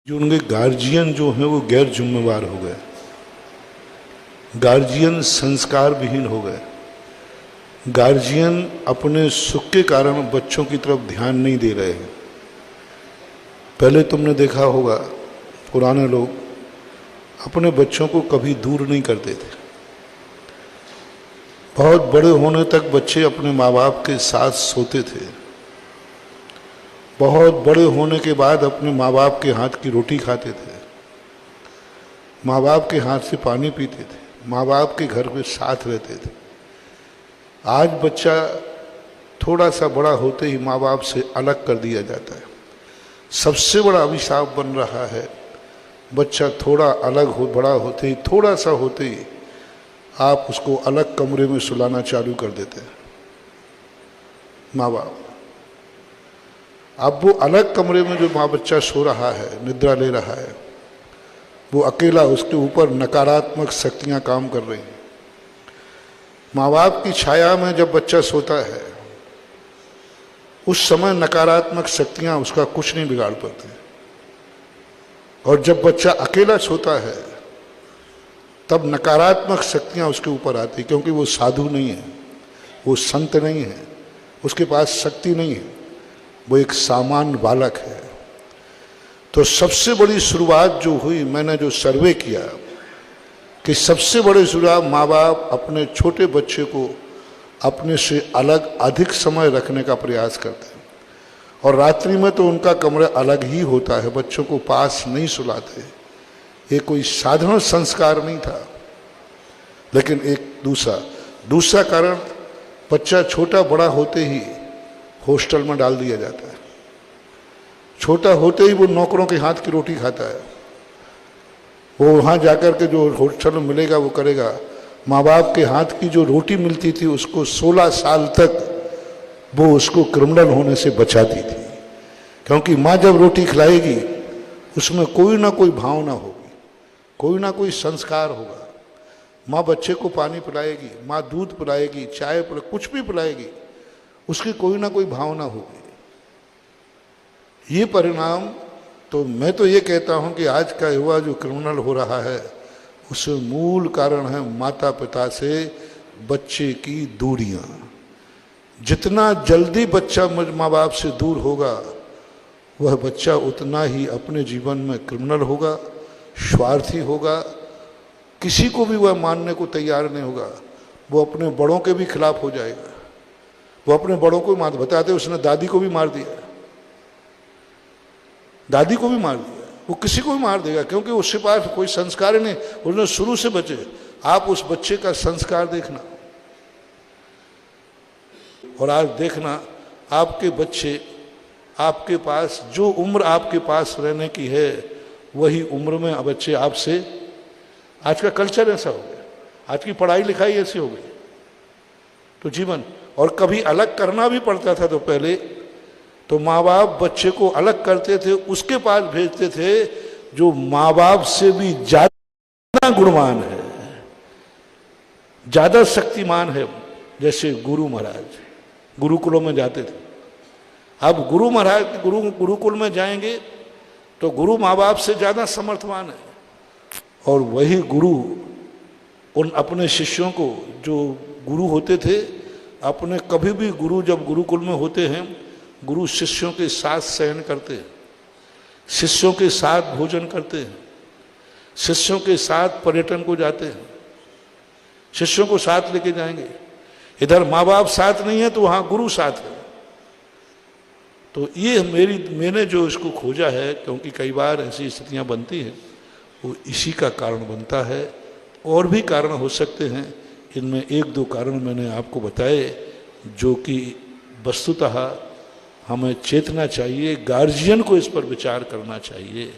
जो उनके गार्जियन जो हैं वो गैर जिम्मेवार हो गए, गार्जियन संस्कार विहीन हो गए, गार्जियन अपने सुख के कारण बच्चों की तरफ ध्यान नहीं दे रहे हैं। पहले तुमने देखा होगा पुराने लोग अपने बच्चों को कभी दूर नहीं करते थे। बहुत बड़े होने तक बच्चे अपने माँ बाप के साथ सोते थे। बहुत बड़े होने के बाद अपने माँ बाप के हाथ की रोटी खाते थे, माँ बाप के हाथ से पानी पीते थे, माँ बाप के घर में साथ रहते थे। आज बच्चा थोड़ा सा बड़ा होते ही माँ बाप से अलग कर दिया जाता है। सबसे बड़ा अभिशाप बन रहा है, बच्चा थोड़ा अलग हो, बड़ा होते ही, थोड़ा सा होते ही आप उसको अलग कमरे में सुलाना चालू कर देते हैं माँ बाप। अब वो अलग कमरे में जो माँ बच्चा सो रहा है, निद्रा ले रहा है, वो अकेला, उसके ऊपर नकारात्मक शक्तियाँ काम कर रही हैं। माँ बाप की छाया में जब बच्चा सोता है उस समय नकारात्मक शक्तियाँ उसका कुछ नहीं बिगाड़ पाती, और जब बच्चा अकेला सोता है तब नकारात्मक शक्तियाँ उसके ऊपर आती, क्योंकि वो साधु नहीं है, वो संत नहीं है, उसके पास शक्ति नहीं है, वो एक सामान्य बालक है। तो सबसे बड़ी शुरुआत जो हुई, मैंने जो सर्वे किया कि सबसे बड़ी शुरुआत माँ बाप अपने छोटे बच्चे को अपने से अलग अधिक समय रखने का प्रयास करते हैं, और रात्रि में तो उनका कमरा अलग ही होता है, बच्चों को पास नहीं सुलाते। ये कोई साधारण संस्कार नहीं था। लेकिन एक दूसरा कारण, बच्चा छोटा बड़ा होते ही हॉस्टल में डाल दिया जाता है। छोटा होते ही वो नौकरों के हाथ की रोटी खाता है, वो वहाँ जाकर के जो हॉस्टल में मिलेगा वो करेगा। माँ बाप के हाथ की जो रोटी मिलती थी उसको 16 साल तक वो उसको क्रिमिनल होने से बचाती थी, क्योंकि माँ जब रोटी खिलाएगी उसमें कोई ना कोई भावना होगी, कोई ना कोई संस्कार होगा। माँ बच्चे को पानी पिलाएगी, माँ दूध पिलाएगी, चाय पिलाएगी, कुछ भी पिलाएगी, उसकी कोई ना कोई भावना होगी। ये परिणाम, तो मैं तो ये कहता हूँ कि आज का युवा जो क्रिमिनल हो रहा है उसमें मूल कारण है माता पिता से बच्चे की दूरियां। जितना जल्दी बच्चा माँ बाप से दूर होगा वह बच्चा उतना ही अपने जीवन में क्रिमिनल होगा, स्वार्थी होगा, किसी को भी वह मानने को तैयार नहीं होगा, वो अपने बड़ों के भी खिलाफ हो जाएगा। वो अपने बड़ों को मार, बताते उसने दादी को भी मार दिया, दादी को भी मार दिया, वो किसी को भी मार देगा, क्योंकि उसके पास कोई संस्कार ही नहीं, उसने शुरू से बचे। आप उस बच्चे का संस्कार देखना, और आज देखना आपके बच्चे, आपके पास जो उम्र आपके पास रहने की है वही उम्र में बच्चे आपसे, आज का कल्चर ऐसा हो गया, आज की पढ़ाई लिखाई ऐसी हो गई, तो जीवन। और कभी अलग करना भी पड़ता था तो पहले तो माँ बाप बच्चे को अलग करते थे, उसके पास भेजते थे जो माँ बाप से भी ज्यादा गुणवान है, ज्यादा शक्तिमान है, जैसे गुरु महाराज गुरुकुलों में जाते थे। अब गुरु महाराज गुरुकुल में जाएंगे तो गुरु माँ बाप से ज्यादा समर्थवान है, और वही गुरु उन अपने शिष्यों को, जो गुरु होते थे, अपने कभी भी गुरु जब गुरुकुल में होते हैं, गुरु शिष्यों के साथ शयन करते हैं, शिष्यों के साथ भोजन करते हैं, शिष्यों के साथ पर्यटन को जाते हैं, शिष्यों को साथ लेके जाएंगे। इधर माँ बाप साथ नहीं है तो वहाँ गुरु साथ है। तो ये मैंने जो इसको खोजा है, क्योंकि कई बार ऐसी स्थितियाँ बनती हैं, वो इसी का कारण बनता है। और भी कारण हो सकते हैं, इनमें 1-2 कारण मैंने आपको बताए, जो कि वस्तुतः हमें चेतना चाहिए, गार्जियन को इस पर विचार करना चाहिए।